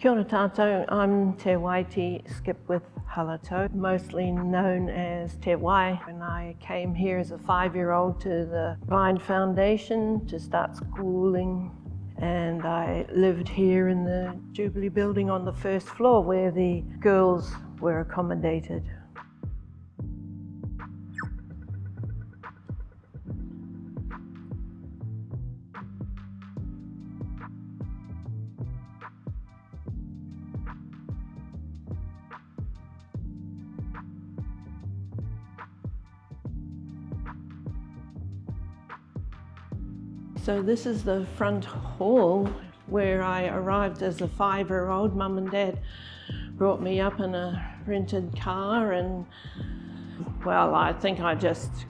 Kia ora tātou, I'm Tewai Halatau, mostly known as Tewai. When I came here as a 5-year-old to the Vine Foundation to start schooling, and I lived here in the Jubilee Building on the first floor where the girls were accommodated. So this is the front hall where I arrived as a 5-year-old. Mum and Dad brought me up in a rented car, and well, I think I just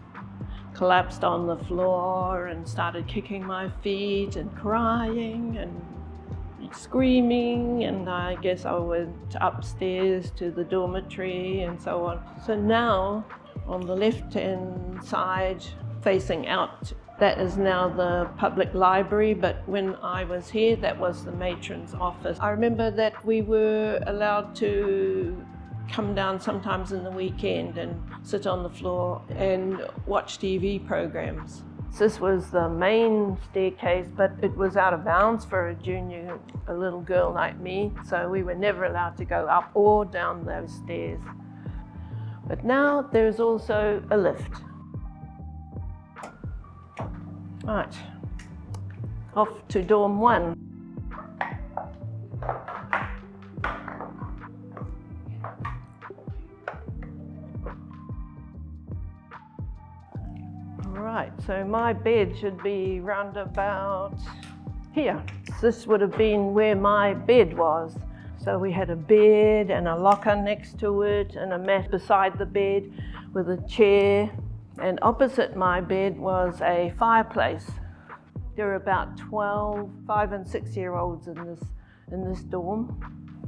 collapsed on the floor and started kicking my feet and crying and screaming, and I guess I went upstairs to the dormitory and so on. So now on the left-hand side facing out, that is now the public library, but when I was here, that was the matron's office. I remember that we were allowed to come down sometimes in the weekend and sit on the floor and watch TV programs. This was the main staircase, but it was out of bounds for a little girl like me, so we were never allowed to go up or down those stairs. But now there's also a lift. Right, off to dorm 1. Right, so my bed should be round about here. This would have been where my bed was. So we had a bed and a locker next to it and a mat beside the bed with a chair. And opposite my bed was a fireplace. There were about 12, 5 and 6-year-olds in this dorm.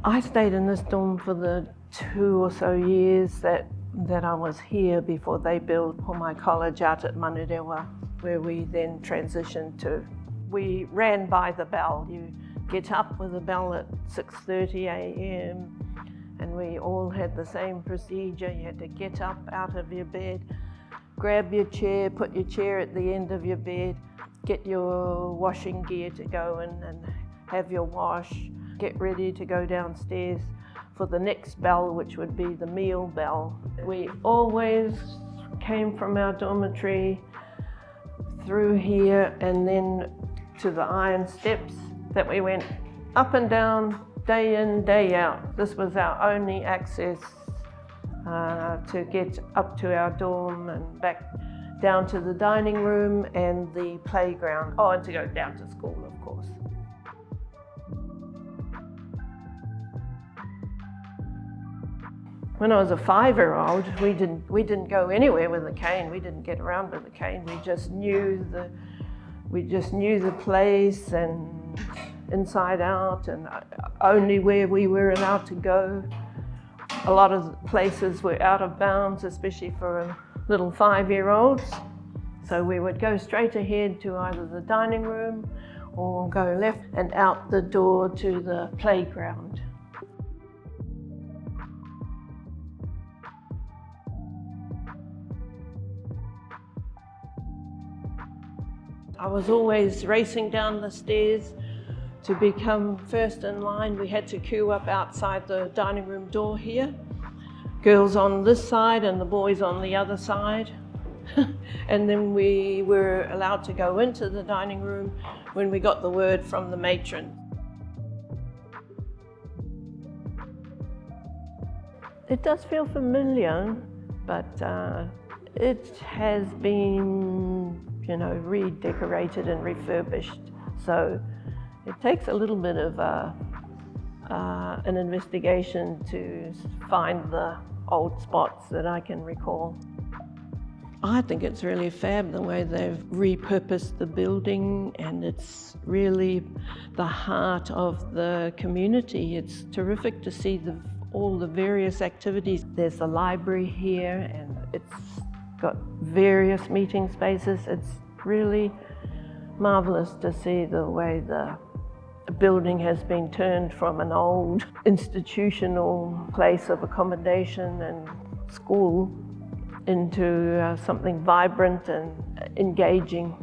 I stayed in this dorm for the 2 or so years that I was here before they built for my college out at Manurewa, where we then transitioned to. We ran by the bell. You get up with a bell at 6:30 a.m. and we all had the same procedure. You had to get up out of your bed, grab your chair, put your chair at the end of your bed, get your washing gear to go in and have your wash, get ready to go downstairs for the next bell, which would be the meal bell. We always came from our dormitory through here and then to the iron steps that we went up and down, day in, day out. This was our only access to get up to our dorm and back down to the dining room and the playground. Oh, and to go down to school, of course. When I was a 5-year-old, we didn't go anywhere with a cane. We didn't get around with a cane. We just knew the place and inside out, and only where we were allowed to go. A lot of places were out of bounds, especially for little 5-year-olds. So we would go straight ahead to either the dining room or go left and out the door to the playground. I was always racing down the stairs to become first in line. We had to queue up outside the dining room door here. Girls on this side and the boys on the other side. And then we were allowed to go into the dining room when we got the word from the matron. It does feel familiar, but it has been, redecorated and refurbished. So it takes a little bit of an investigation to find the old spots that I can recall. I think it's really fab the way they've repurposed the building, and it's really the heart of the community. It's terrific to see all the various activities. There's a library here and it's got various meeting spaces. It's really marvelous to see the way the building has been turned from an old institutional place of accommodation and school into something vibrant and engaging.